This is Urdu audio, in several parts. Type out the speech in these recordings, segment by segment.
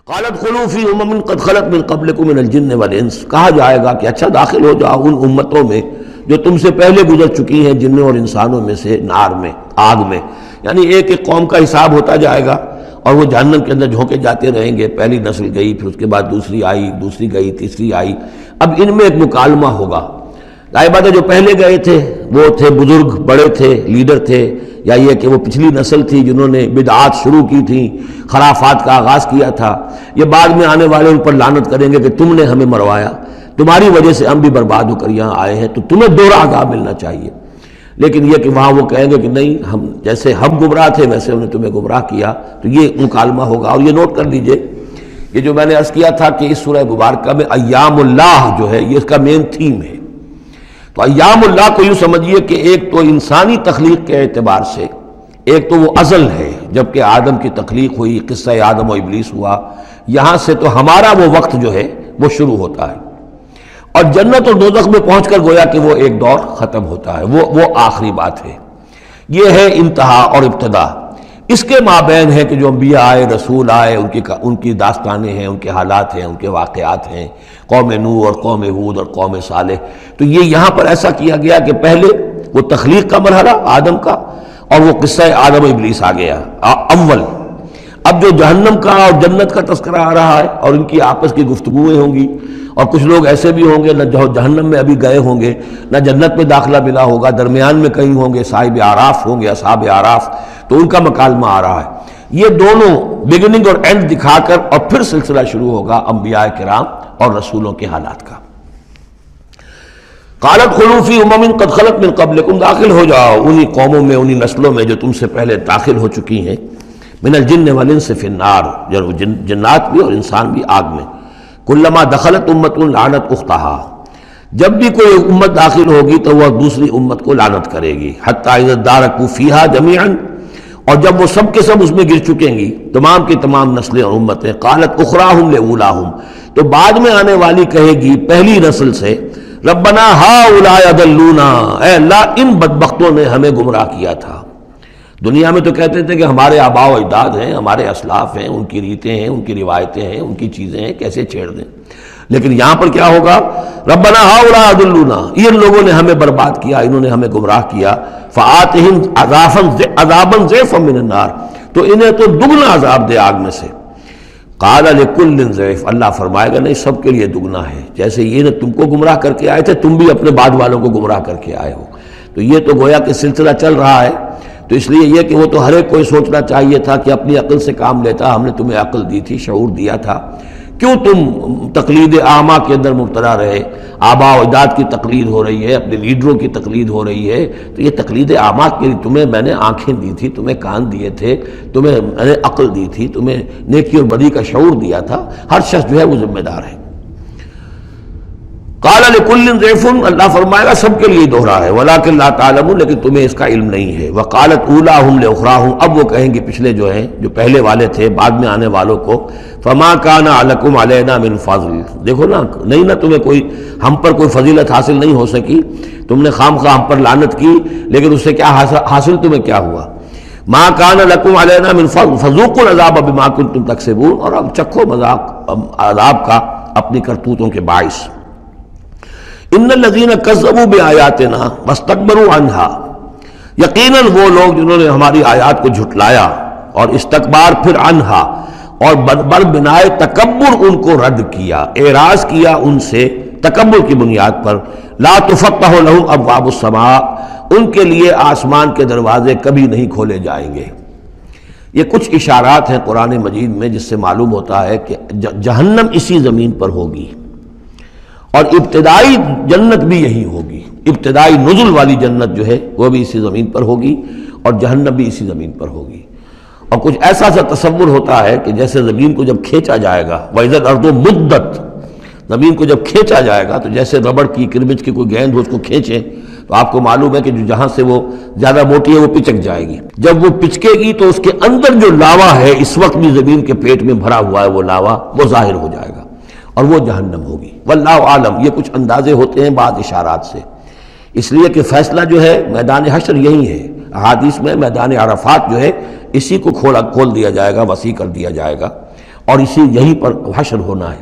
قالت خلوا فی امم قد خلت من قبلکم من الجن والانس، کہا جائے گا کہ اچھا داخل ہو جاؤ ان امتوں میں جو تم سے پہلے گزر چکی ہیں جنوں اور انسانوں میں سے، نار میں، آگ میں، یعنی ایک ایک قوم کا حساب ہوتا جائے گا اور وہ جہنم کے اندر جھونکے جاتے رہیں گے. پہلی نسل گئی، پھر اس کے بعد دوسری آئی، دوسری گئی، تیسری آئی. اب ان میں ایک مکالمہ ہوگا. ظاہر بات ہے جو پہلے گئے تھے وہ تھے بزرگ، بڑے تھے، لیڈر تھے، یا یہ کہ وہ پچھلی نسل تھی جنہوں نے بدعات شروع کی تھیں، خرافات کا آغاز کیا تھا. یہ بعد میں آنے والے ان پر لعنت کریں گے کہ تم نے ہمیں مروایا، تمہاری وجہ سے ہم بھی برباد ہو کر یہاں آئے ہیں، تو تمہیں دوہرا عذاب ملنا چاہیے. لیکن یہ کہ وہاں وہ کہیں گے کہ نہیں، ہم جیسے ہم گمراہ تھے ویسے انہوں نے تمہیں گمراہ کیا. تو یہ مکالمہ ہوگا. اور یہ نوٹ کر لیجئے، یہ جو میں نے عرض کیا تھا کہ اس سورہ مبارکہ میں ایام اللہ جو ہے یہ اس کا مین تھیم ہے. تو ایام اللہ کو یوں سمجھیے کہ ایک تو انسانی تخلیق کے اعتبار سے، ایک تو وہ ازل ہے جبکہ آدم کی تخلیق ہوئی، قصہ آدم و ابلیس ہوا، یہاں سے تو ہمارا وہ وقت جو ہے وہ شروع ہوتا ہے. اور جنت اور دوزخ میں پہنچ کر گویا کہ وہ ایک دور ختم ہوتا ہے، وہ آخری بات ہے. یہ ہے انتہا اور ابتدا. اس کے مابین ہے کہ جو انبیاء آئے، رسول آئے، ان کی داستانیں ہیں، ان کے حالات ہیں، ان کے واقعات ہیں، قوم نوح اور قوم ہود اور قوم صالح. تو یہ یہاں پر ایسا کیا گیا کہ پہلے وہ تخلیق کا مرحلہ آدم کا، اور وہ قصہ آدم و ابلیس آ گیا اول. اب جو جہنم کا اور جنت کا تذکرہ آ رہا ہے اور ان کی آپس کی گفتگویں ہوں گی، اور کچھ لوگ ایسے بھی ہوں گے نہ جو جہنم میں ابھی گئے ہوں گے نہ جنت میں داخلہ ملا ہوگا، درمیان میں کہیں ہوں گے، صاحب آراف ہوں گے، اصحاب آراف، تو ان کا مکالمہ آ رہا ہے. یہ دونوں بگننگ اور اینڈ دکھا کر اور پھر سلسلہ شروع ہوگا انبیاء کرام اور رسولوں کے حالات کا. قالت خلوا فی امم قد خلت من قبلکم، داخل ہو جاؤ انہی قوموں میں، انہی نسلوں میں جو تم سے پہلے داخل ہو چکی ہیں. من الجن والانس فی النار، جنات بھی اور انسان بھی آگ میں. کلما دخلت امت لعنت اختہا، جب بھی کوئی امت داخل ہوگی تو وہ دوسری امت کو لعنت کرے گی. حتی اذا ادارکوا فیہا جمیعا، اور جب وہ سب کے سب اس میں گر چکیں گی، تمام کی تمام نسلیں اور امتیں. قالت اخراہم لاولاہم، تو بعد میں آنے والی کہے گی پہلی نسل سے، ربنا ہؤلاء اضلونا، اے اللہ ان بدبختوں نے ہمیں گمراہ کیا تھا. دنیا میں تو کہتے تھے کہ ہمارے آباء و اجداد ہیں، ہمارے اسلاف ہیں، ان کی ریتیں ہیں، ان کی روایتیں ہیں، ان کی چیزیں ہیں، کیسے چھیڑ دیں. لیکن یہاں پر کیا ہوگا؟ ربنا ہؤلاء اضلونا، ان لوگوں نے ہمیں برباد کیا، انہوں نے ہمیں گمراہ کیا. فآتہم عذابا ضعفا من النار، تو انہیں تو دگنا عذاب دے آگ میں سے. قال لکل ضعف، اللہ فرمائے گا نہیں، سب کے لیے دگنا ہے. جیسے یہ نے تم کو گمراہ کر کے آئے تھے، تم بھی اپنے بعد والوں کو گمراہ کر کے آئے ہو. تو یہ تو گویا کہ سلسلہ چل رہا ہے. تو اس لیے یہ کہ وہ تو ہر ایک کو یہ سوچنا چاہیے تھا کہ اپنی عقل سے کام لیتا، ہم نے تمہیں عقل دی تھی، شعور دیا تھا، کیوں تم تقلید اعمیٰ کے اندر مبتلا رہے؟ آباء و اجداد کی تقلید ہو رہی ہے، اپنے لیڈروں کی تقلید ہو رہی ہے. تو یہ تقلید اعمیٰ کے لیے تمہیں میں نے آنکھیں دی تھی، تمہیں کان دیے تھے، تمہیں میں نے عقل دی تھی، تمہیں نیکی اور بدی کا شعور دیا تھا. ہر شخص جو ہے وہ ذمہ دار ہے. قال لکل ضعف، اللہ فرمائے گا سب کے لیے دوہرا ہے. ولکن لا تعلمون، لیکن تمہیں اس کا علم نہیں ہے. وقالت اولاہم لاخراہم، اب وہ کہیں گے پچھلے جو ہیں، جو پہلے والے تھے، بعد میں آنے والوں کو، فما کان علیکم علینا من فضل، دیکھو نا، نہیں نا تمہیں کوئی، ہم پر کوئی فضیلت حاصل نہیں ہو سکی، تم نے خام خواہ ہم پر لعنت کی، لیکن اس سے کیا حاصل تمہیں کیا ہوا؟ ما کان لکم علینا من فضل فذوقوا العذاب بما کنتم تکسبون، اور اب چکھو مذاق عذاب کا اپنی کرتوتوں کے باعث. ان الذین کذبوا بآیاتنا واستکبروا عنہا، یقیناً وہ لوگ جنہوں نے ہماری آیات کو جھٹلایا اور استکبار پھر عنہا، اور بر بنائے تکبر ان کو رد کیا، اعراض کیا ان سے تکبر کی بنیاد پر. لا تفتح لهم ابواب السماء، ان کے لیے آسمان کے دروازے کبھی نہیں کھولے جائیں گے. یہ کچھ اشارات ہیں قرآن مجید میں جس سے معلوم ہوتا ہے کہ جہنم اسی زمین پر ہوگی، اور ابتدائی جنت بھی یہی ہوگی. ابتدائی نزل والی جنت جو ہے وہ بھی اسی زمین پر ہوگی، اور جہنم بھی اسی زمین پر ہوگی. اور کچھ ایسا سا تصور ہوتا ہے کہ جیسے زمین کو جب کھینچا جائے گا، وَإِذَا الْأَرْضُ مُدَّتْ، زمین کو جب کھینچا جائے گا تو جیسے ربڑ کی کرمچ کی کوئی گیند ہو، اس کو کھینچیں تو آپ کو معلوم ہے کہ جو جہاں سے وہ زیادہ موٹی ہے وہ پچک جائے گی. جب وہ پچکے گی تو اس کے اندر جو لاوا ہے، اس وقت بھی زمین کے پیٹ میں بھرا ہوا ہے وہ لاوا، وہ ظاہر ہو جائے گا اور وہ جہنم ہوگی. واللہ عالم، یہ کچھ اندازے ہوتے ہیں بعض اشارات سے، اس لیے کہ فیصلہ جو ہے میدان حشر یہی ہے. احادیث میں میدان عرفات جو ہے اسی کو کھول دیا جائے گا، وسیع کر دیا جائے گا، اور یہیں پر حشر ہونا ہے۔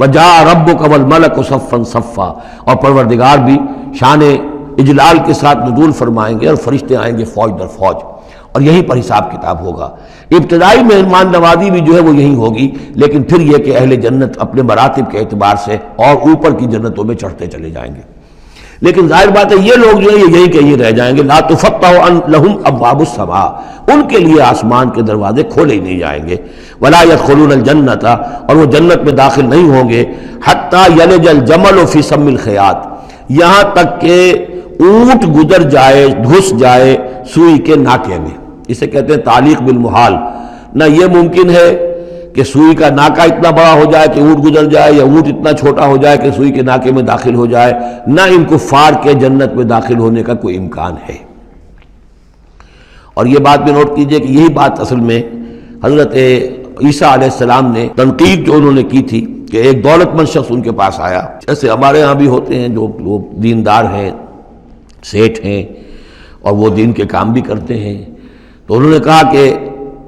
وَجَاءَ رَبُّكَ وَالْمَلَكُ صَفًّا صَفًّا، اور پروردگار بھی شان اجلال کے ساتھ نزول فرمائیں گے اور فرشتے آئیں گے فوج در فوج، اور یہیں پر حساب کتاب ہوگا۔ ابتدائی مہمان نوازی بھی جو ہے وہ یہی ہوگی، لیکن پھر یہ کہ اہل جنت اپنے مراتب کے اعتبار سے اور اوپر کی جنتوں میں چڑھتے چلے جائیں گے۔ لیکن ظاہر بات ہے یہ لوگ جو ہیں یہ یہی کہ یہ رہ جائیں گے، لا تفتح لهم ابواب السماء، ان کے لیے آسمان کے دروازے کھولے ہی نہیں جائیں گے، ولا يدخلون الجنت، اور وہ جنت میں داخل نہیں ہوں گے، حتی یلج الجمل فی سم الخیاط، یہاں تک کہ اونٹ گزر جائے، گھس جائے سوئی کے ناکے میں۔ اسے کہتے ہیں تعلیق بالمحال، نہ یہ ممکن ہے کہ سوئی کا ناکہ اتنا بڑا ہو جائے کہ اونٹ گزر جائے، یا اونٹ اتنا چھوٹا ہو جائے کہ سوئی کے ناکے میں داخل ہو جائے، نہ ان کفار کے جنت میں داخل ہونے کا کوئی امکان ہے۔ اور یہ بات بھی نوٹ کیجئے کہ یہی بات اصل میں حضرت عیسیٰ علیہ السلام نے تنقید جو انہوں نے کی تھی کہ ایک دولت مند شخص ان کے پاس آیا، جیسے ہمارے ہاں بھی ہوتے ہیں جو دیندار ہیں، سیٹھ ہیں، اور وہ دین کے کام بھی کرتے ہیں، تو انہوں نے کہا کہ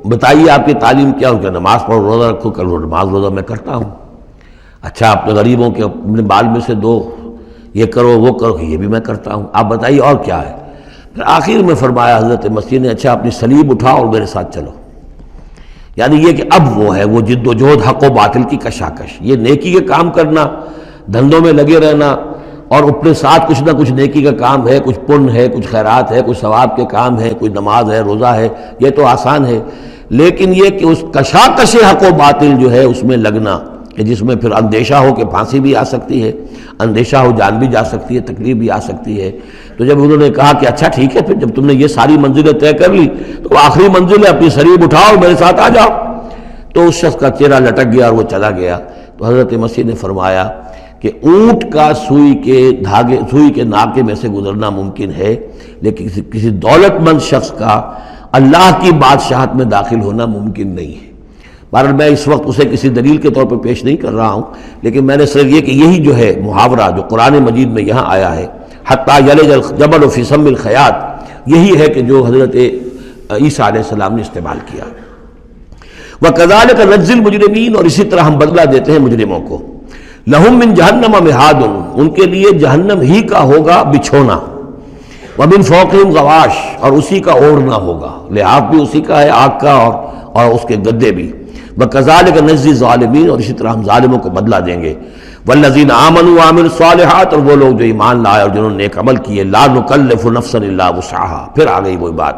بتائیے آپ کی تعلیم کیا ہو؟ کہ نماز پڑھو، روزہ رکھو۔ کہ نماز روزہ میں کرتا ہوں۔ اچھا اپنے غریبوں کے اپنے مال میں سے دو، یہ کرو وہ کرو، یہ بھی میں کرتا ہوں، آپ بتائیے اور کیا ہے؟ پھر آخر میں فرمایا حضرت مسیح نے، اچھا اپنی صلیب اٹھاؤ اور میرے ساتھ چلو۔ یعنی یہ کہ اب وہ ہے وہ جد و جہد حق و باطل کی کشاکش، یہ نیکی کے کام کرنا، دھندوں میں لگے رہنا، اور اپنے ساتھ کچھ نہ کچھ نیکی کا کام ہے، کچھ پن ہے، کچھ خیرات ہے، کچھ ثواب کے کام ہے، کوئی نماز ہے، روزہ ہے، یہ تو آسان ہے، لیکن یہ کہ اس کشاکش حق و باطل جو ہے اس میں لگنا، کہ جس میں پھر اندیشہ ہو کہ پھانسی بھی آ سکتی ہے، اندیشہ ہو جان بھی جا سکتی ہے، تکلیف بھی آ سکتی ہے۔ تو جب انہوں نے کہا کہ اچھا ٹھیک ہے، پھر جب تم نے یہ ساری منزلیں طے کر لی تو وہ آخری منزل ہے، اپنی صلیب اٹھاؤ میرے ساتھ آ جاؤ۔ تو اس شخص کا چہرہ لٹک گیا اور وہ چلا گیا۔ تو حضرت مسیح نے فرمایا کہ اونٹ کا سوئی کے ناکے میں سے گزرنا ممکن ہے، لیکن کسی دولت مند شخص کا اللہ کی بادشاہت میں داخل ہونا ممکن نہیں ہے۔ بہرحال میں اس وقت اسے کسی دلیل کے طور پہ پیش نہیں کر رہا ہوں، لیکن میں نے صرف یہ کہ یہی جو ہے محاورہ جو قرآن مجید میں یہاں آیا ہے، حتیٰ یلج الجمل فی سم الخیاط، یہی ہے کہ جو حضرت عیسیٰ علیہ السلام نے استعمال کیا۔ وَكَذَلِكَ نَجْزِي الْمُجْرِمِينَ، اور اسی طرح ہم بدلہ دیتے ہیں مجرموں کو۔ لَهُم مِّن جَهَنَّمَ مِہَادٌ، ان کے لیے جہنم ہی کا ہوگا بچھونا، وَمِن فَوْقِهِمْ غَوَاشٍ، اور اسی کا اوڑھنا ہوگا، لحاف بھی اسی کا ہے آگ کا، اور اس کے گدے بھی۔ وَكَذَلِكَ نَجْزِي الظَّالِمِينَ، اور اسی طرح ہم ظالموں کو بدلہ دیں گے۔ وَالَّذِينَ آمَنُوا وَعَمِلُوا الصَّالِحَاتِ، اور وہ لوگ جو ایمان لائے اور جنہوں نے نیک عمل کیے، لَا نُكَلِّفُ نَفْسًا إِلَّا وُسْعَهَا، پھر آ گئی وہی بات،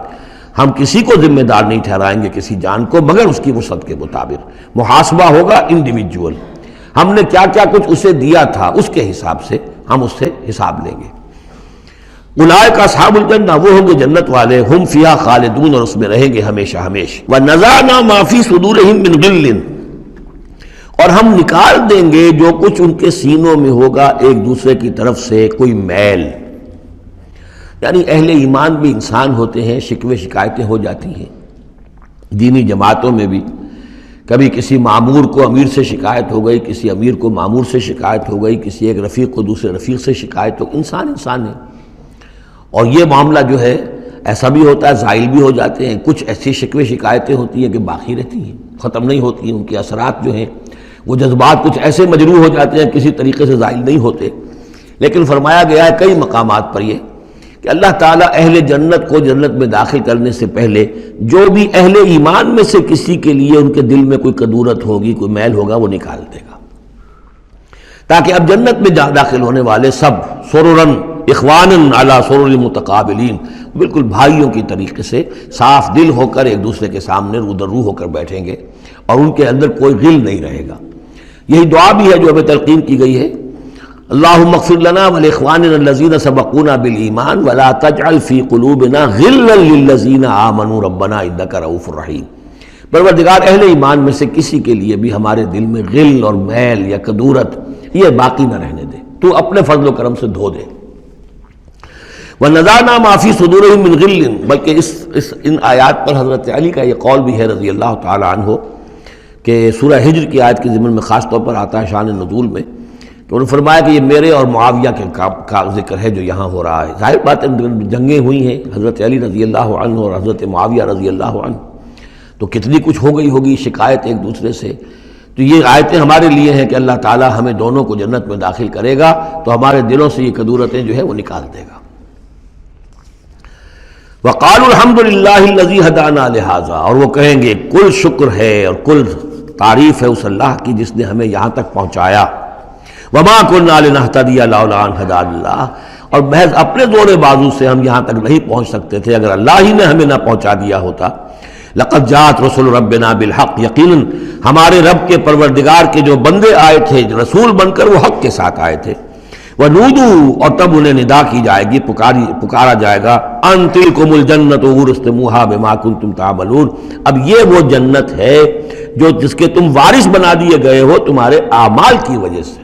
ہم کسی کو ذمہ دار نہیں ٹھہرائیں گے کسی جان کو مگر اس کی وسعت کے مطابق۔ محاسبہ ہوگا انڈیویجول، ہم نے کیا کیا کچھ اسے دیا تھا اس کے حساب سے ہم اس سے حساب لیں گے۔ اولئک اصحاب الجنہ، وہ ہوں گے جنت والے، ہم فیہا خالدون، اور اس میں رہیں گے ہمیشہ ہمیشہ۔ وَنَزَعْنَا مَا فِي صُدُورِهِم مِّن غِلٍّ، اور ہم نکال دیں گے جو کچھ ان کے سینوں میں ہوگا ایک دوسرے کی طرف سے کوئی میل۔ یعنی اہل ایمان بھی انسان ہوتے ہیں، شکوے شکایتیں ہو جاتی ہیں، دینی جماعتوں میں بھی کبھی کسی معمور کو امیر سے شکایت ہو گئی، کسی امیر کو معمور سے شکایت ہو گئی، کسی ایک رفیق کو دوسرے رفیق سے شکایت ہو، انسان ہے۔ اور یہ معاملہ جو ہے ایسا بھی ہوتا ہے، زائل بھی ہو جاتے ہیں، کچھ ایسی شکوے شکایتیں ہوتی ہیں کہ باقی رہتی ہیں، ختم نہیں ہوتی ہیں، ان کے اثرات جو ہیں وہ جذبات کچھ ایسے مجروح ہو جاتے ہیں کسی طریقے سے زائل نہیں ہوتے۔ لیکن فرمایا گیا ہے کئی مقامات پر یہ کہ اللہ تعالیٰ اہل جنت کو جنت میں داخل کرنے سے پہلے جو بھی اہل ایمان میں سے کسی کے لیے ان کے دل میں کوئی کدورت ہوگی، کوئی میل ہوگا، وہ نکال دے گا، تاکہ اب جنت میں داخل ہونے والے سب سررن اخوانن علی سرر متقابلین، بالکل بھائیوں کی طریقے سے صاف دل ہو کر ایک دوسرے کے سامنے رو در رو ہو کر بیٹھیں گے، اور ان کے اندر کوئی غل نہیں رہے گا۔ یہی دعا بھی ہے جو ہمیں تلقین کی گئی ہے، اللہم اغفر لنا ولاخواننا الذین سبقونا بالایمان ولا تجعل فی قلوبنا غلا للذین آمنوا ربنا انک رؤوف رحیم۔ پروردگار اہل ایمان میں سے کسی کے لیے بھی ہمارے دل میں غل اور میل یا کدورت یہ باقی نہ رہنے دے، تو اپنے فضل و کرم سے دھو دے۔ وَنَزَعْنَا مَا فِي صُدُورِهِم مِّن غِلٍّ، بلکہ ان آیات پر حضرت علی کا یہ قول بھی ہے رضی اللہ تعالی عنہ کہ سورہ ہجر کی آیت کے ضمن میں خاص طور پر آتا ہے شان نزول میں، کہ انہوں نے فرمایا کہ یہ میرے اور معاویہ کے کا ذکر ہے جو یہاں ہو رہا ہے۔ ظاہر بات ہے جنگیں ہوئی ہیں حضرت علی رضی اللہ عنہ اور حضرت معاویہ رضی اللہ عنہ، تو کتنی کچھ ہو گئی ہوگی شکایت ایک دوسرے سے، تو یہ آیتیں ہمارے لیے ہیں کہ اللہ تعالی ہمیں دونوں کو جنت میں داخل کرے گا تو ہمارے دلوں سے یہ کدورتیں جو ہے وہ نکال دے گا۔ وقالوا الحمد للہ الذی ہدانا لہذا، اور وہ کہیں گے کل شکر ہے اور کل تعریف ہے اس اللہ کی جس نے ہمیں یہاں تک پہنچایا۔ وما كنا لنهتدي لولا ان هدانا اللہ، اور محض اپنے زور بازو سے ہم یہاں تک نہیں پہنچ سکتے تھے اگر اللہ ہی نے ہمیں نہ پہنچا دیا ہوتا۔ لقد جاءت رسل ربنا بالحق، یقیناً ہمارے رب کے پروردگار کے جو بندے آئے تھے رسول بن کر وہ حق کے ساتھ آئے تھے۔ وَنُودُوا، اور تب انہیں ندا کی جائے گی، پکارا جائے گا، ان تلکم الجنۃ اورثتموها بما کنتم تعملون، اب یہ وہ جنت ہے جو جس کے تم وارث بنا دیے گئے ہو تمہارے اعمال کی وجہ سے۔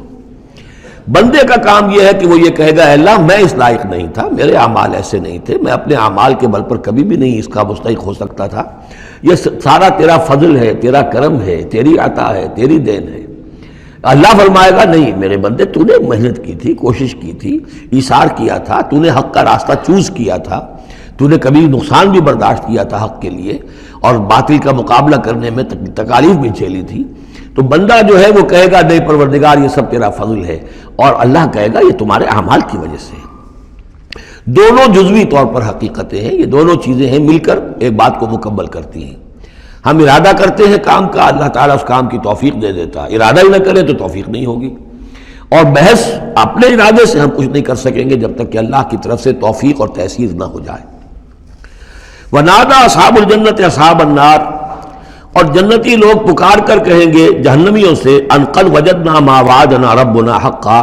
بندے کا کام یہ ہے کہ وہ یہ کہے گا اے اللہ میں اس لائق نہیں تھا، میرے اعمال ایسے نہیں تھے، میں اپنے اعمال کے بل پر کبھی بھی نہیں اس کا مستحق ہو سکتا تھا، یہ سارا تیرا فضل ہے، تیرا کرم ہے، تیری عطا ہے، تیری دین ہے۔ اللہ فرمائے گا نہیں میرے بندے، تو نے محنت کی تھی، کوشش کی تھی، ایثار کیا تھا، تو نے حق کا راستہ چوز کیا تھا، تو نے کبھی نقصان بھی برداشت کیا تھا حق کے لیے اور باطل کا مقابلہ کرنے میں تکالیف بھی جھیلی تھی۔ تو بندہ جو ہے وہ کہے گا نہیں پروردگار یہ سب تیرا فضل ہے، اور اللہ کہے گا یہ تمہارے اعمال کی وجہ سے۔ دونوں جزوی طور پر حقیقتیں ہیں، یہ دونوں چیزیں ہیں مل کر ایک بات کو مکمل کرتی ہیں۔ ہم ارادہ کرتے ہیں کام کا، اللہ تعالیٰ اس کام کی توفیق دے دیتا ہے، ارادہ ہی نہ کرے تو توفیق نہیں ہوگی، اور محض اپنے ارادے سے ہم کچھ نہیں کر سکیں گے جب تک کہ اللہ کی طرف سے توفیق اور تیسیر نہ ہو جائے۔ وَنَادَى أَصْحَابُ الْجَنَّةِ أَصْحَابَ النَّارِ، اور جنتی لوگ پکار کر کہیں گے جہنمیوں سے ان قد وجدنا ما وعدنا ربنا حقا،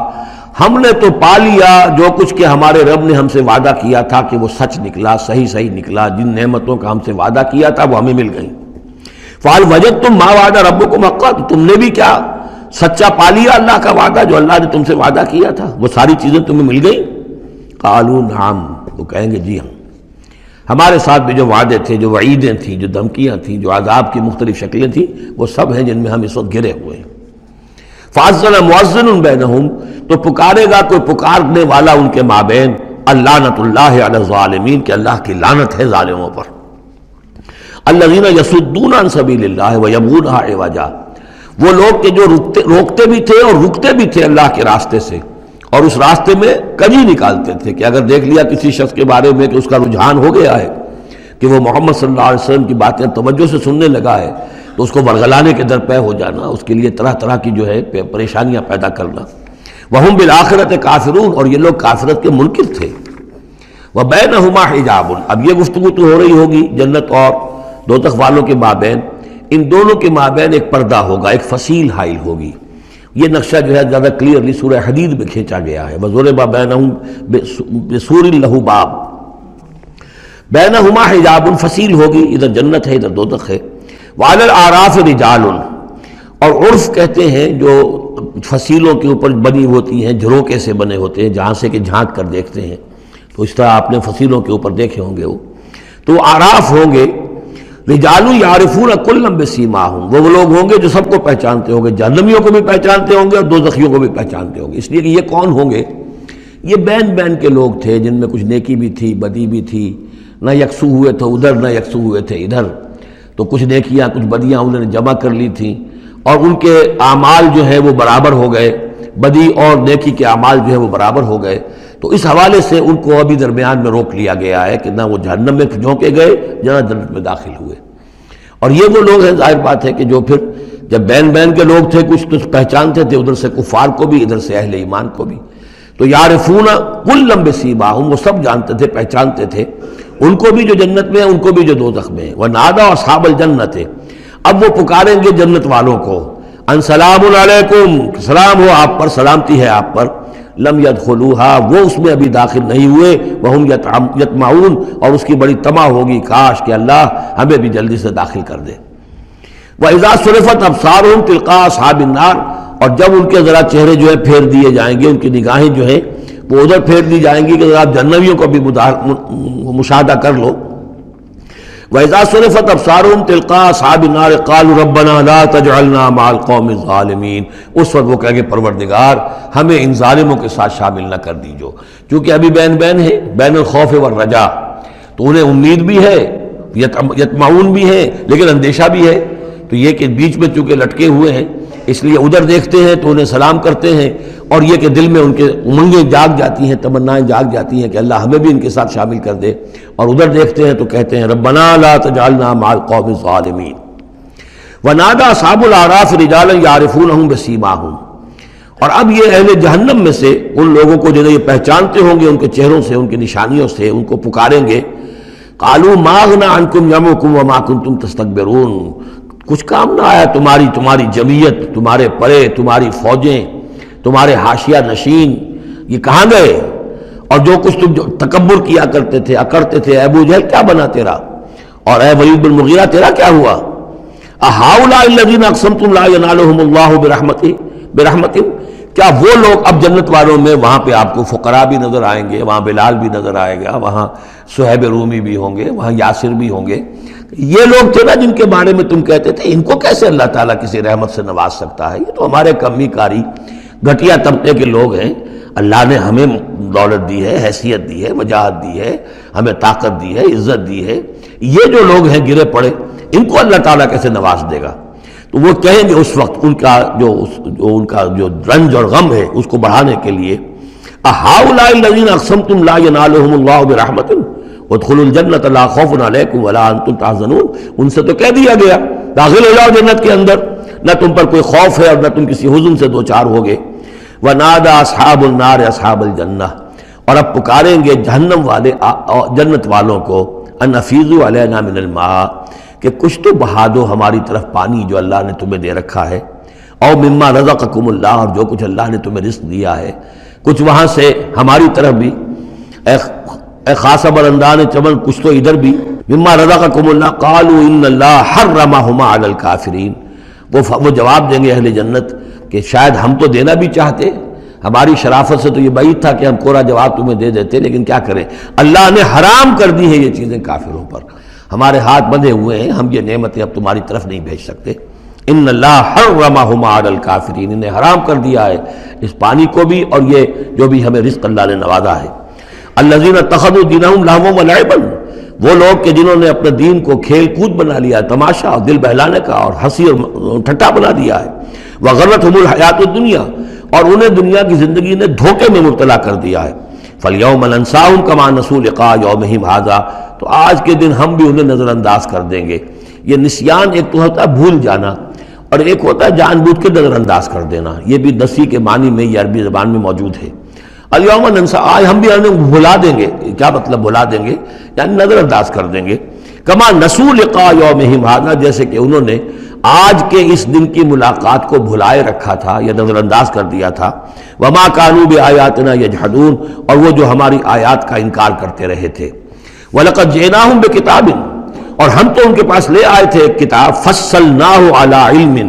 ہم نے تو پا لیا جو کچھ کہ ہمارے رب نے ہم سے وعدہ کیا تھا کہ وہ سچ نکلا، صحیح نکلا، جن نعمتوں کا ہم سے وعدہ کیا تھا وہ ہمیں مل گئیں۔ فَهَلْ وَجَدْتُم مَّا وَعَدَ رَبُّكُمْ حَقًّا، تو تم نے بھی کیا سچا پا لیا اللہ کا وعدہ جو اللہ نے تم سے وعدہ کیا تھا، وہ ساری چیزیں تمہیں مل گئیں؟ قالوا نعم، وہ کہیں گے جی ہاں، ہمارے ساتھ بھی جو وعدے تھے، جو وعیدیں تھیں، جو دھمکیاں تھیں، جو عذاب کی مختلف شکلیں تھیں، وہ سب ہیں جن میں ہم اس وقت گرے ہوئے ہیں۔ فَأَذَّنَ مُؤَذِّنٌ بَيْنَهُمْ، تو پکارے گا کوئی پکارنے والا ان کے مابین، اللعنۃ اللہ علی الظالمین، کہ اللہ کی لعنت ہے ظالموں پر۔ الذین یصدون عن سبیل اللہ ویبغونها عوجا، وہ لوگ کہ جو روکتے بھی تھے اور رکتے بھی تھے اللہ کے راستے سے، اور اس راستے میں کجی نکالتے تھے کہ اگر دیکھ لیا کسی شخص کے بارے میں کہ اس کا رجحان ہو گیا ہے کہ وہ محمد صلی اللہ علیہ وسلم کی باتیں توجہ سے سننے لگا ہے، تو اس کو ورگلانے کے درپے ہو جانا، اس کے لیے طرح طرح کی جو ہے پریشانیاں پیدا کرنا۔ وَهُمْ بِالْآخِرَةِ کافرون، اور یہ لوگ کافرت کے منکر تھے۔ وَبَيْنَهُمَا حِجَابٌ، اب یہ گفتگو تو ہو رہی ہوگی جنت اور دوزخ والوں کے مابین، ان دونوں کے مابین ایک پردہ ہوگا، ایک فصیل حائل ہوگی۔ یہ نقشہ جو ہے زیادہ کلیئرلی سورہ حدید میں کھینچا گیا ہے، وَضُرِبَ بَيْنَهُمْ بِسُورٍ لَهُ بَابٌ، بَيْنَهُمَا حِجَابٌ، فصیل ہوگی، ادھر جنت ہے ادھر دوزخ ہے۔ وَعَلَى الْأَعْرَافِ رِجَالٌ، اور عرف کہتے ہیں جو فصیلوں کے اوپر بنی ہوتی ہیں، جھروکے سے بنے ہوتے ہیں، جہاں سے کہ جھانک کر دیکھتے ہیں، تو اس طرح آپ نے فصیلوں کے اوپر دیکھے ہوں گے، وہ تو اعراف ہوں گے۔ رجال یعرفون کلا بسیماہم، وہ لوگ ہوں گے جو سب کو پہچانتے ہوں گے، جہنمیوں کو بھی پہچانتے ہوں گے اور دوزخیوں کو بھی پہچانتے ہوں گے، اس لیے کہ یہ کون ہوں گے؟ یہ بین کے لوگ تھے جن میں کچھ نیکی بھی تھی، بدی بھی تھی، نہ یکسو ہوئے تھے ادھر نہ یکسو ہوئے تھے ادھر، تو کچھ نیکیاں کچھ بدیاں انہوں نے جمع کر لی تھیں، اور ان کے اعمال جو ہے وہ برابر ہو گئے، بدی اور نیکی کے اعمال جو ہے وہ برابر ہو گئے، تو اس حوالے سے ان کو ابھی درمیان میں روک لیا گیا ہے کہ نہ وہ جہنم میں جھونکے گئے نہ جنت میں داخل ہوئے۔ اور یہ وہ لوگ ہیں، ظاہر بات ہے کہ جو پھر جب بین کے لوگ تھے کچھ تو پہچانتے تھے ادھر سے کفار کو بھی ادھر سے اہل ایمان کو بھی، تو یعرفون کلا بسیماہم، وہ سب جانتے تھے پہچانتے تھے، ان کو بھی جو جنت میں ہیں ان کو بھی جو دوزخ میں ہیں۔ وَنَادَىٰ أَصْحَابَ الْجَنَّةِ، اب وہ پکاریں گے جنت والوں کو، ان سلام علیکم، سلام ہو آپ پر، سلامتی ہے آپ پر، لم يدخلوها، وہ اس میں ابھی داخل نہیں ہوئے، وہم یطمعون، اور اس کی بڑی طمع ہوگی کاش کہ اللہ ہمیں بھی جلدی سے داخل کر دے۔ وَإِذَا صُرِفَتْ أَبْصَارُهُمْ تِلْقَاءَ أَصْحَابِ النَّارِ، اور جب ان کے ذرا چہرے جو ہے پھیر دیے جائیں گے، ان کی نگاہیں جو ہیں وہ ادھر پھیر دی جائیں گی کہ آپ جہنمیوں کو بھی مشاہدہ کر لو۔ وَإِذَا صُرِفَتْ أَبْصَارُهُمْ تِلْقَاءَ أَصْحَابِ النَّارِ قَالُوا رَبَّنَا لَا تَجْعَلْنَا مَعَ الْقَوْمِ الظَّالِمِينَ، اس وقت وہ کہیں گے پروردگار ہمیں ان ظالموں کے ساتھ شامل نہ کر دیجو، کیونکہ ابھی بین ہے، بین الخوف والرجا، تو انہیں امید بھی ہے، یطمعون بھی ہے، لیکن اندیشہ بھی ہے، تو یہ کہ بیچ میں چونکہ لٹکے ہوئے ہیں، اس لیے ادھر دیکھتے ہیں تو انہیں سلام کرتے ہیں، اور یہ کہ دل میں ان کے امنگیں جاگ جاتی ہیں، تمنائیں جاگ جاتی ہیں کہ اللہ ہمیں بھی ان کے ساتھ شامل کر دے، اور ادھر دیکھتے ہیں تو کہتے ہیں ربنا لا تجعلنا مع القوم الظالمین۔ ونادى اصحاب الاعراف رجالا يعرفونهم بسیماہم، اور اب یہ اہل جہنم میں سے ان لوگوں کو جنہیں یہ پہچانتے ہوں گے ان کے چہروں سے، ان کی نشانیوں سے، ان کو پکاریں گے، قالوا ما اغنى عنكم جمعكم وما كنتم تستكبرون، کچھ کام نہ آیا تمہاری جمعیت، تمہارے پرے، تمہاری فوجیں، تمہارے حاشیہ نشین، یہ کہاں گئے؟ اور جو کچھ تم تکبر کیا کرتے تھے، اکڑتے تھے، اے ابو جہل کیا بنا تیرا، اور اے ولید بن مغیرہ تیرا کیا ہوا؟ اہؤلاء الذین اقسمتم لا ینالهم اللہ برحمتہ، کیا وہ لوگ اب جنت والوں میں وہاں پہ آپ کو فقراء بھی نظر آئیں گے، وہاں بلال بھی نظر آئے گا، وہاں صہیب رومی بھی ہوں گے، وہاں یاسر بھی ہوں گے، یہ لوگ تھے نا جن کے بارے میں تم کہتے تھے ان کو کیسے اللہ تعالیٰ کسی رحمت سے نواز سکتا ہے، یہ تو ہمارے کمی کاری گھٹیا طبقے کے لوگ ہیں، اللہ نے ہمیں دولت دی ہے، حیثیت دی ہے، وجاہت دی ہے، ہمیں طاقت دی ہے، عزت دی ہے، یہ جو لوگ ہیں گرے پڑے ان کو اللہ تعالیٰ کیسے نواز دے گا؟ تو وہ کہیں گے اس وقت ان کا جو رنج اور غم ہے اس کو بڑھانے کے لیے، اہؤلاء الذین اقسمتم لا ینالهم اللہ برحمتہ وادخلوا الجنۃ لا خوف علیکم ولا انتم تحزنون، ان سے تو کہہ دیا گیا داخل ہو جاؤ جنت کے اندر، نہ تم پر کوئی خوف ہے اور نہ تم کسی حزن سے دوچار ہوگے۔ ونادى اصحاب النار اصحاب الجنہ، اور اب پکاریں گے جہنم والے جنت والوں کو، ان افیضوا علینا من الماء، کہ کچھ تو بہا دو ہماری طرف پانی جو اللہ نے تمہیں دے رکھا ہے، او مما رزقکم اللہ، اور جو کچھ اللہ نے تمہیں رزق دیا ہے کچھ وہاں سے ہماری طرف بھی، اے خاصہ برندان چمن کچھ تو ادھر بھی، مما رزقکم اللہ، قالوا ان اللہ حرمہما علی الکافرین، وہ جواب دیں گے اہل جنت کہ شاید ہم تو دینا بھی چاہتے، ہماری شرافت سے تو یہ بعید تھا کہ ہم کوڑا جواب تمہیں دے دیتے، لیکن کیا کریں اللہ نے حرام کر دی ہے یہ چیزیں کافروں پر، ہمارے ہاتھ بندھے ہوئے ہیں، ہم یہ نعمتیں اب تمہاری طرف نہیں بھیج سکتے۔ ان اللہ حرمہما علی الکافرین، انہیں حرام کر دیا ہے اس پانی کو بھی اور یہ جو بھی ہمیں رزق اللہ نے نوازا ہے۔ الذین اتخذوا دینہم لہوا ولعبا، وہ لوگ کہ جنہوں نے اپنے دین کو کھیل کود بنا لیا، تماشا اور دل بہلانے کا اور ہنسی اور ٹھٹا بنا دیا ہے، وغرتہم الحیات الدنیا، اور انہیں دنیا کی زندگی نے دھوکے میں مبتلا کر دیا ہے۔ فَالْيَوْمَ نَنْسَاهُمْ كَمَا نَسُوا لِقَاءَ يَوْمِهِمْ هَذَا، تو آج کے دن ہم بھی انہیں نظر انداز کر دیں گے۔ یہ نسیان ایک تو ہوتا ہے بھول جانا، اور ایک ہوتا ہے جان بوجھ کے نظر انداز کر دینا، یہ بھی نسی کے معنی میں یہ عربی زبان میں موجود ہے۔ الیوم ننسا، آج ہم بھی انہیں بھلا دیں گے، کیا مطلب بھلا دیں گے؟ یعنی نظر انداز کر دیں گے۔ کما نسوا لقاء یومہم ھذا، جیسے کہ انہوں نے آج کے اس دن کی ملاقات کو بھلائے رکھا تھا یا نظر انداز کر دیا تھا۔ وما کانوا بآیاتنا یجحدون، اور وہ جو ہماری آیات کا انکار کرتے رہے تھے۔ وَلَقَدْ جِئْنَاهُمْ بِكِتَابٍ، اور ہم تو ان کے پاس لے آئے تھے ایک کتاب، فَصَّلْنَاهُ عَلَىٰ عِلْمٍ،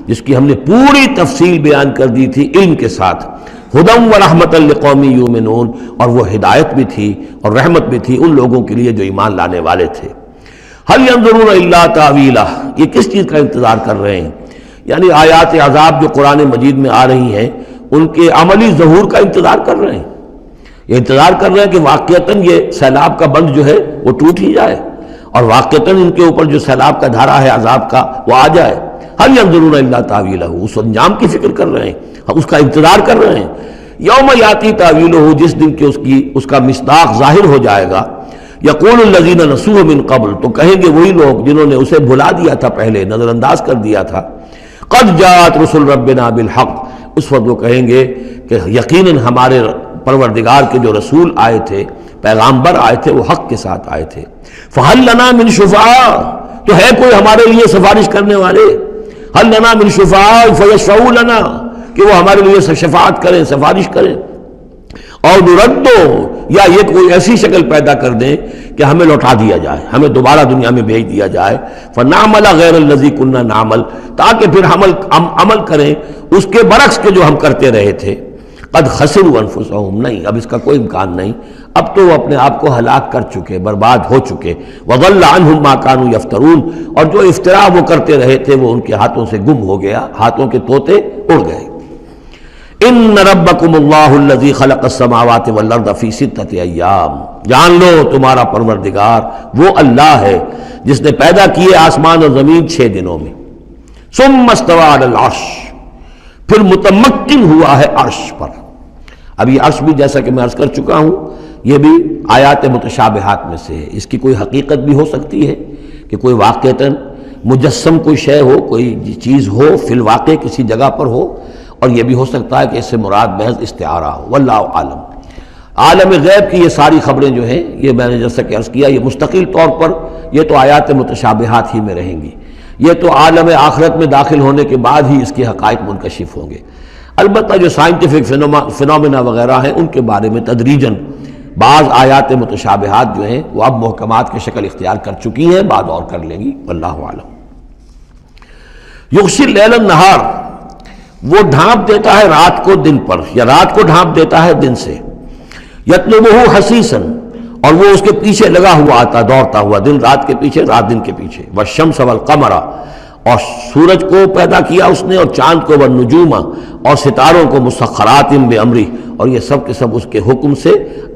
جس کی ہم نے پوری تفصیل بیان کر دی تھی علم کے ساتھ، ہدی ورحمۃ لقوم یؤمنون، اور وہ ہدایت بھی تھی اور رحمت بھی تھی ان لوگوں کے لیے جو ایمان لانے والے تھے۔ هل ينظرون الا تاویلہ، یہ کس چیز کا انتظار کر رہے ہیں؟ یعنی آیات عذاب جو قرآن مجید میں آ رہی ہیں ان کے عملی ظہور کا انتظار کر رہے ہیں، یہ انتظار کر رہے ہیں کہ واقعتاً یہ سیلاب کا بند جو ہے وہ ٹوٹ ہی جائے، اور واقعتاً ان کے اوپر جو سیلاب کا دھارا ہے عذاب کا وہ آ جائے۔ هل ينظرون الا تاویلہ، اس انجام کی فکر کر رہے ہیں، اس کا انتظار کر رہے ہیں۔ یوم یاتی تاویلہ، جس دن کہ اس کا مصداق ظاہر ہو جائے گا۔ یقول الذین نسوہ من قبل، تو کہیں گے وہی لوگ جنہوں نے اسے بھلا دیا تھا، پہلے نظر انداز کر دیا تھا، قد جاءت رسل ربنا بالحق، اس وقت وہ کہیں گے کہ یقیناً ہمارے پروردگار کے جو رسول آئے تھے، پیغامبر آئے تھے، وہ حق کے ساتھ آئے تھے۔ فہل لنا من شفعاء، تو ہے کوئی ہمارے لیے سفارش کرنے والے؟ ہل لنا من شفعاء فیشفعوا لنا، کہ وہ ہمارے لیے شفاعت کریں، سفارش کریں۔ اور نردو، یا یہ کوئی ایسی شکل پیدا کر دیں کہ ہمیں لوٹا دیا جائے، ہمیں دوبارہ دنیا میں بھیج دیا جائے، فنعمل غیر الذی کنا نعمل، تاکہ پھر ہم عمل کریں اس کے برعکس کے جو ہم کرتے رہے تھے۔ قد خسروا انفسهم، نہیں اب اس کا کوئی امکان نہیں، اب تو وہ اپنے آپ کو ہلاک کر چکے، برباد ہو چکے۔ وضل عنہم ما كانوا یفترون، اور جو افتراء وہ کرتے رہے تھے وہ ان کے ہاتھوں سے گم ہو گیا، ہاتھوں کے طوطے اڑ گئے۔ ان ربکم اللہ الذی خلق السماوات والارض فی ستۃ ایام، جان لو تمہارا پروردگار وہ اللہ ہے جس نے پیدا کیے آسمان اور زمین 6 دنوں میں۔ ثم استوی علی العرش، پھر متمکن ہوا ہے عرش پر. اب یہ عرش بھی جیسا کہ میں عرض کر چکا ہوں یہ بھی آیات متشابہات میں سے ہے. اس کی کوئی حقیقت بھی ہو سکتی ہے کہ کوئی واقعتاً مجسم کوئی شے ہو، کوئی چیز ہو فی الواقع کسی جگہ پر ہو، اور یہ بھی ہو سکتا ہے کہ اس سے مراد محض استعارہ ہو. واللہ عالم. عالم غیب کی یہ ساری خبریں جو ہیں، یہ میں نے جیسا کہ عرض کیا، یہ مستقل طور پر یہ تو آیات متشابہات ہی میں رہیں گی. یہ تو عالم آخرت میں داخل ہونے کے بعد ہی اس کے حقائق منکشف ہوں گے. البتہ جو سائنٹیفک فنومینا وغیرہ ہیں ان کے بارے میں تدریجاً بعض آیات متشابہات جو ہیں وہ اب محکمات کی شکل اختیار کر چکی ہیں، بعد اور کر لیں گی. واللہ عالم. یغشی اللیل النہار، وہ ڈھانپ دیتا ہے رات کو دن پر، یا رات کو ڈھانپ دیتا ہے دن سے. یطلبہ حثیثاً، اور وہ اس کے پیچھے لگا ہوا آتا، دوڑتا ہوا، دن رات کے پیچھے، رات دن کے پیچھے. والشمس والقمر، اور سورج کو پیدا کیا اس نے، اور چاند کو، والنجوم، اور ستاروں کو، مسخرات بامرہ، اور یہ سب کے سب اس کے حکم سے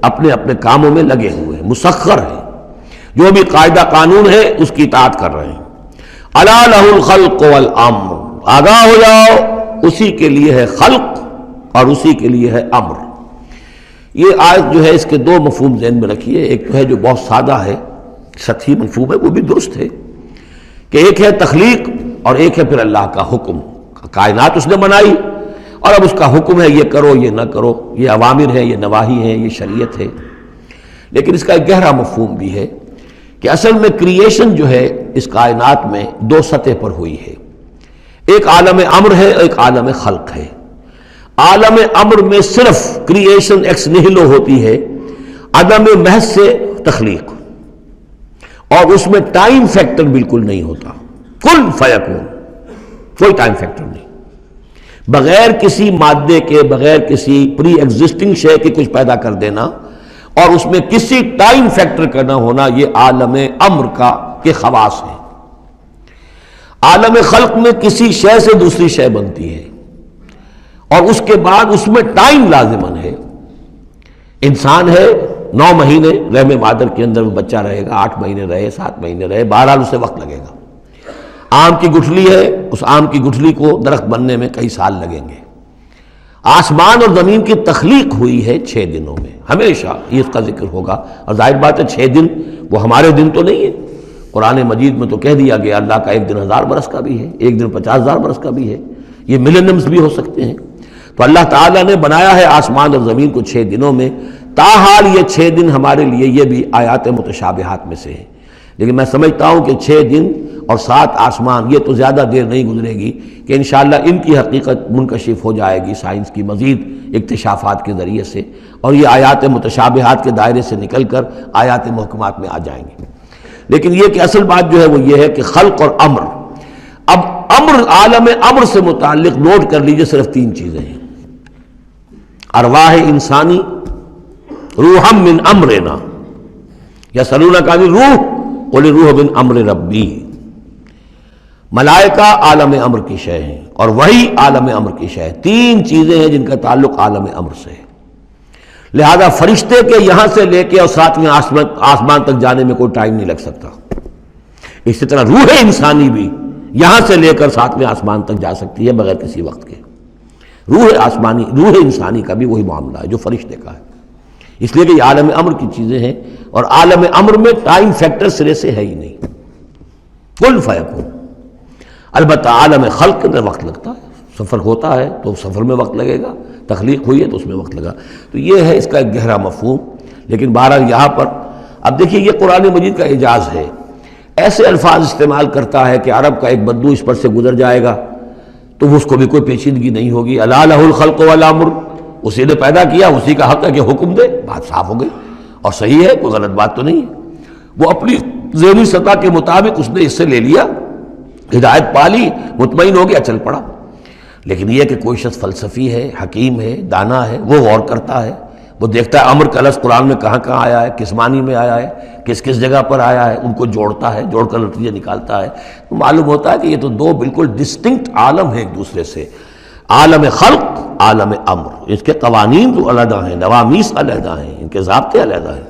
اپنے اپنے کاموں میں لگے ہوئے ہیں، مسخر ہیں. جو بھی قاعدہ قانون ہے اس کی اطاعت کر رہے ہیں. الا لہ الخلق والامر، آگاہ ہو جاؤ، اسی کے لیے ہے خلق اور اسی کے لیے ہے امر. یہ آیت جو ہے اس کے دو مفہوم ذہن میں رکھیے. ایک تو ہے جو بہت سادہ ہے، سطحی مفہوم ہے، وہ بھی درست ہے کہ ایک ہے تخلیق اور ایک ہے پھر اللہ کا حکم. کائنات اس نے بنائی اور اب اس کا حکم ہے یہ کرو یہ نہ کرو، یہ اوامر ہے، یہ نواہی ہے، یہ شریعت ہے. لیکن اس کا ایک گہرا مفہوم بھی ہے کہ اصل میں کریشن جو ہے اس کائنات میں دو سطح پر ہوئی ہے. ایک عالم امر ہے، ایک عالم خلق ہے. عالم امر میں صرف کریشن ایکس نیہلو ہوتی ہے، عدم محض سے تخلیق، اور اس میں ٹائم فیکٹر بالکل نہیں ہوتا. کن فیکون، کوئی ٹائم فیکٹر نہیں. بغیر کسی مادے کے، بغیر کسی پری ایگزسٹنگ شے کے کچھ پیدا کر دینا اور اس میں کسی ٹائم فیکٹر کا نہ ہونا، یہ عالم امر کا کے خواص ہے. عالم خلق میں کسی شے سے دوسری شے بنتی ہے اور اس کے بعد اس میں ٹائم لازمن ہے. انسان ہے، 9 مہینے رحم مادر کے اندر وہ بچہ رہے گا، 8 مہینے رہے، 7 مہینے رہے، بہرحال اسے وقت لگے گا. آم کی گٹھلی ہے، اس آم کی گٹھلی کو درخت بننے میں کئی سال لگیں گے. آسمان اور زمین کی تخلیق ہوئی ہے 6 دنوں میں. ہمیشہ یہ اس کا ذکر ہوگا، اور ظاہر بات ہے 6 دن وہ ہمارے دن تو نہیں ہے. قرآن مجید میں تو کہہ دیا گیا اللہ کا ایک دن 1000 برس کا بھی ہے، ایک دن 50,000 برس کا بھی ہے، یہ ملینمز بھی ہو سکتے ہیں. تو اللہ تعالیٰ نے بنایا ہے آسمان اور زمین کو 6 دنوں میں. تاحال یہ 6 دن ہمارے لیے یہ بھی آیات متشابہات میں سے ہیں. لیکن میں سمجھتا ہوں کہ 6 دن اور 7 آسمان یہ تو زیادہ دیر نہیں گزرے گی کہ انشاءاللہ ان کی حقیقت منکشف ہو جائے گی سائنس کی مزید اکتشافات کے ذریعے سے، اور یہ آیات متشابہات کے دائرے سے نکل کر آیات محکمات میں آ جائیں گی. لیکن یہ کہ اصل بات جو ہے وہ یہ ہے کہ خلق اور امر. اب امر، عالم امر سے متعلق نوٹ کر لیجئے صرف 3 چیزیں ہیں. ارواح انسانی، روحم من امرنا، یسألونک عن الروح قل الروح من امر ربی. ملائکہ عالم امر کی شے ہیں اور وہی عالم امر کی شے ہے. 3 چیزیں ہیں جن کا تعلق عالم امر سے ہے. لہذا فرشتے کے یہاں سے لے کے اور 7ویں آسمان تک جانے میں کوئی ٹائم نہیں لگ سکتا. اسی طرح روح انسانی بھی یہاں سے لے کر 7ویں آسمان تک جا سکتی ہے بغیر کسی وقت کے. روح آسمانی، روح انسانی کا بھی وہی معاملہ ہے جو فرشتے کا ہے. اس لیے کہ یہ عالم امر کی چیزیں ہیں، اور عالم امر میں ٹائم فیکٹر سرے سے ہے ہی نہیں. کن فیکون. البتہ عالم خلق میں وقت لگتا ہے. سفر ہوتا ہے تو سفر میں وقت لگے گا، تخلیق ہوئی ہے تو اس میں وقت لگا. تو یہ ہے اس کا ایک گہرا مفہوم. لیکن بہرحال یہاں پر اب دیکھیے یہ قرآن مجید کا اعجاز ہے. ایسے الفاظ استعمال کرتا ہے کہ عرب کا ایک بدو اس پر سے گزر جائے گا تو اس کو بھی کوئی پیچیدگی نہیں ہوگی. الا لہ الخلق والامر، اسی نے پیدا کیا، اسی کا حق ہے کہ حکم دے. بات صاف ہو گئی اور صحیح ہے، کوئی غلط بات تو نہیں ہے. وہ اپنی ذہنی سطح کے مطابق اس نے اس سے لے لیا، ہدایت پالی، مطمئن ہو گیا، چل پڑا. لیکن یہ کہ کوئی شخص فلسفی ہے، حکیم ہے، دانا ہے، وہ غور کرتا ہے، وہ دیکھتا ہے امر کا لفظ قرآن میں کہاں کہاں آیا ہے، کس معنی میں آیا ہے، کس کس جگہ پر آیا ہے، ان کو جوڑتا ہے، جوڑ کر نتیجہ نکالتا ہے. تو معلوم ہوتا ہے کہ یہ تو 2 بالکل ڈسٹنکٹ عالم ہیں ایک دوسرے سے. عالم خلق، عالم امر. اس کے قوانین جو علیحدہ ہیں، نوامیس علیحدہ ہیں، ان کے ضابطے علیحدہ ہیں.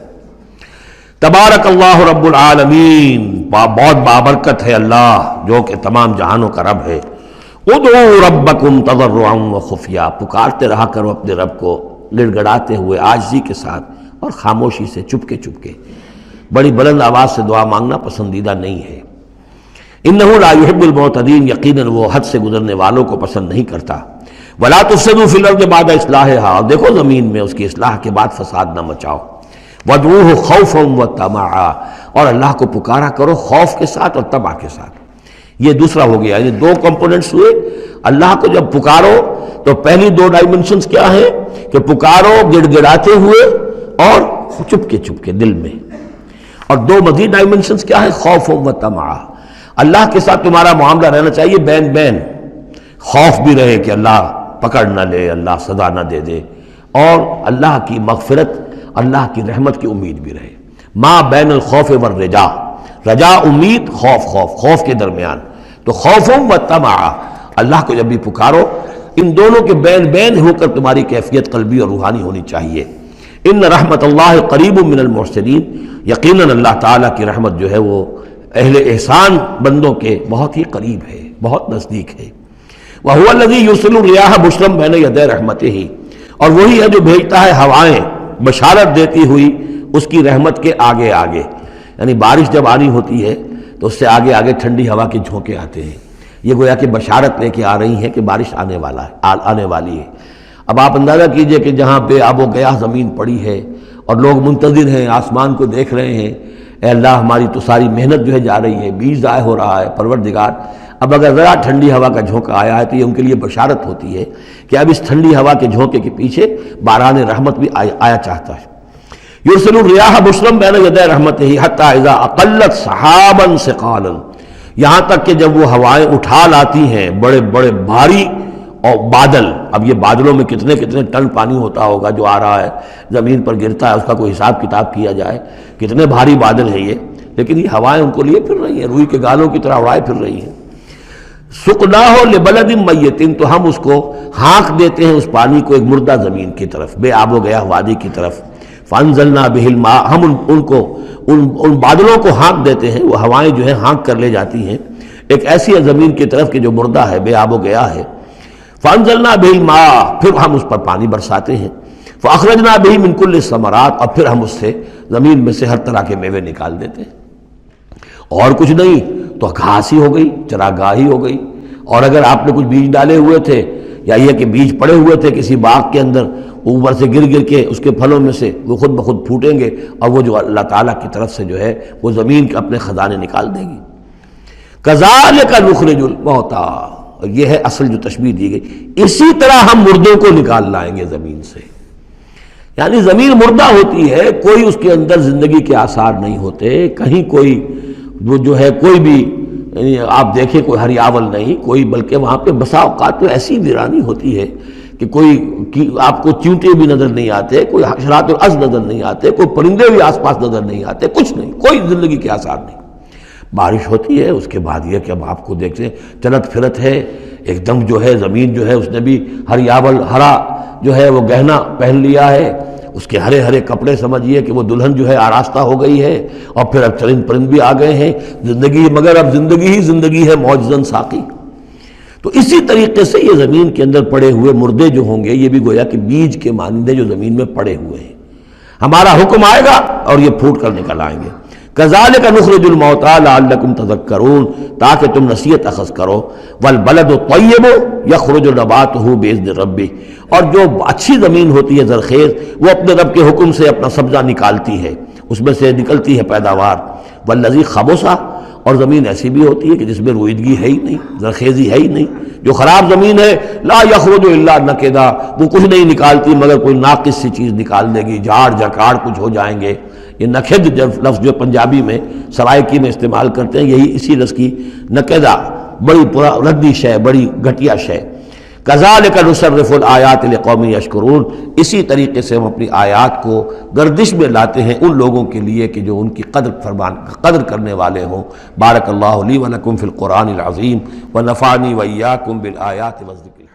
تبارک اللہ رب العالمین، بہت بابرکت ہے اللہ جو کہ تمام جہانوں کا رب ہے. ادعوا ربکم تضرعا وخفیا، پکارتے رہا کرو اپنے رب کو گڑ گڑاتے ہوئے، عاجزی کے ساتھ اور خاموشی سے، چپکے چپکے۔ بڑی بلند آواز سے دعا مانگنا پسندیدہ نہیں ہے۔ انہ لا یحب المعتدین، یقیناً وہ حد سے گزرنے والوں کو پسند نہیں کرتا۔ ولا تفسدوا فی الارض بعد اصلاحها، اور دیکھو زمین میں اس کی اصلاح کے بعد فساد نہ مچاؤ۔ وادعوہ خوفا وطمعا، اور اللہ کو پکارا کرو خوف کے ساتھ اور طمع کے ساتھ۔ یہ دوسرا ہو گیا، یہ دو کمپوننٹس ہوئے۔ اللہ کو جب پکارو تو پہلی دو ڈائمنشنز کیا ہیں کہ پکارو گڑ گڑاتے ہوئے اور چپکے چپکے دل میں، اور دو مزید ڈائمنشنز کیا ہیں، خوف و طمع۔ اللہ کے ساتھ تمہارا معاملہ رہنا چاہیے بین بین، خوف بھی رہے کہ اللہ پکڑ نہ لے، اللہ سزا نہ دے دے، اور اللہ کی مغفرت، اللہ کی رحمت کی امید بھی رہے۔ ما بین الخوف والرجا، رجا امید، خوف خوف کے درمیان، تو خوف و طمع۔ اللہ کو جب بھی پکارو ان دونوں کے بین بین ہو کر تمہاری کیفیت قلبی اور روحانی ہونی چاہیے۔ ان رحمت اللہ قریب من المحسنین، یقیناً اللہ تعالیٰ کی رحمت جو ہے وہ اہل احسان بندوں کے بہت ہی قریب ہے، بہت نزدیک ہے۔ وَهُوَ الَّذِي يُرْسِلُ الرِّيَاحَ بُشْرًا بَيْنَ يَدَيْ رَحْمَتِهِ، اور وہی ہے جو بھیجتا ہے ہوائیں بشارت دیتی ہوئی اس کی رحمت کے آگے آگے، یعنی بارش جب آنی ہوتی ہے تو اس سے آگے آگے ٹھنڈی ہوا کے جھونکے آتے ہیں، یہ گویا کہ بشارت لے کے آ رہی ہیں کہ بارش آنے والی ہے۔ اب آپ اندازہ کیجئے کہ جہاں بے آب و گیاہ زمین پڑی ہے اور لوگ منتظر ہیں، آسمان کو دیکھ رہے ہیں، اے اللہ ہماری تو ساری محنت جو ہے جا رہی ہے، بیج ضائع ہو رہا ہے، پروردگار اب اگر ذرا ٹھنڈی ہوا کا جھونکا آیا ہے تو یہ ان کے لیے بشارت ہوتی ہے کہ اب اس ٹھنڈی ہوا کے جھونکے کے پیچھے باران رحمت بھی آیا چاہتا ہے۔ یرسل الریاح بشرا بین یدی رحمتہ حتی اذا اقلت سحابا ثقالا، یہاں تک کہ جب وہ ہوائیں اٹھا لاتی ہیں بڑے بڑے بھاری اور بادل، اب یہ بادلوں میں کتنے کتنے ٹن پانی ہوتا ہوگا جو آ رہا ہے زمین پر گرتا ہے، اس کا کوئی حساب کتاب کیا جائے کتنے بھاری بادل ہیں یہ، لیکن یہ ہوائیں ان کو لیے پھر رہی ہیں، روئی کے گالوں کی طرح اڑائے پھر رہی ہیں۔ سقناہ لبلد میت، تو ہم اس کو ہانک دیتے ہیں اس پانی کو ایک مردہ زمین کی طرف، بے آب و گیاہ وادی کی طرف۔ فانزلنا بہ الماء، ہم ان بادلوں کو ہانک دیتے ہیں، وہ ہوائیں جو ہیں ہانک کر لے جاتی ہیں ایک ایسی زمین کی طرف کہ جو مردہ ہے، بے آب و گیاہ ہے۔ فانزلنا بہ الماء، پھر ہم اس پر پانی برساتے ہیں۔ فاخرجنا بہ من کل الثمرات، اور پھر ہم اس سے زمین میں سے ہر طرح کے میوے نکال دیتے ہیں۔ اور کچھ نہیں تو گھاس ہی ہو گئی، چراگاہی ہو گئی، اور اگر آپ نے کچھ بیج ڈالے ہوئے تھے یا یہ کہ بیج پڑے ہوئے تھے کسی باغ کے اندر، اوپر سے گر گر کے اس کے پھلوں میں سے وہ خود بخود پھوٹیں گے، اور وہ جو اللہ تعالیٰ کی طرف سے جو ہے وہ زمین کے اپنے خزانے نکال دے گی۔ کذالک نخرج الموتیٰ، یہ ہے اصل جو تشبیہ دی گئی، اسی طرح ہم مردوں کو نکال لائیں گے زمین سے۔ یعنی زمین مردہ ہوتی ہے، کوئی اس کے اندر زندگی کے آثار نہیں ہوتے، کہیں کوئی وہ جو ہے کوئی بھی آپ دیکھیں کوئی ہریاول نہیں کوئی، بلکہ وہاں پہ بسا اوقات تو ایسی ویرانی ہوتی ہے کہ کوئی آپ کو چیونٹے بھی نظر نہیں آتے، کوئی حشرات الارض نظر نہیں آتے، کوئی پرندے بھی آس پاس نظر نہیں آتے، کچھ نہیں، کوئی زندگی کے آثار نہیں۔ بارش ہوتی ہے، اس کے بعد یہ کہ اب آپ کو دیکھتے ہیں چلت پھرت ہے، ایک دم جو ہے زمین جو ہے اس نے بھی ہریاول ہرا جو ہے وہ گہنا پہن لیا ہے، اس کے ہرے ہرے کپڑے سمجھیے کہ وہ دلہن جو ہے آراستہ ہو گئی ہے، اور پھر اب چرند پرند بھی آ گئے ہیں زندگی، مگر اب زندگی ہی زندگی ہے معجزاً ساقی۔ تو اسی طریقے سے یہ زمین کے اندر پڑے ہوئے مردے جو ہوں گے یہ بھی گویا کہ بیج کے مانندے جو زمین میں پڑے ہوئے ہیں، ہمارا حکم آئے گا اور یہ پھوٹ کر نکل آئیں گے۔ کذالک نخرج الموتیٰ لعلکم تذکرون، تاکہ تم نصیحت اخذ کرو۔ والبلد الطیب یخرج نباتہ باذن ربہ، اور جو اچھی زمین ہوتی ہے زرخیز، وہ اپنے رب کے حکم سے اپنا سبزہ نکالتی ہے، اس میں سے نکلتی ہے پیداوار۔ والذی خبث، اور زمین ایسی بھی ہوتی ہے کہ جس میں رویدگی ہے ہی نہیں، زرخیزی ہے ہی نہیں، جو خراب زمین ہے لا یخرج الا نکدا، وہ کچھ نہیں نکالتی مگر کوئی ناقص سی چیز نکال دے گی، جھاڑ جھکاڑ کچھ ہو جائیں گے۔ یہ نکد لفظ جو پنجابی میں سرائکی میں استعمال کرتے ہیں، یہی اسی لفظ کی نکدہ، بڑی ردی شے، بڑی گھٹیا شے۔ کذالک نصرف الآیات لقوم یشکرون، اسی طریقے سے ہم اپنی آیات کو گردش میں لاتے ہیں ان لوگوں کے لیے کہ جو ان کی قدر کرنے والے ہوں۔ بارک اللہ لی و لکم فی القرآن العظیم ونفعنی وإیاکم بالآیات والذکر۔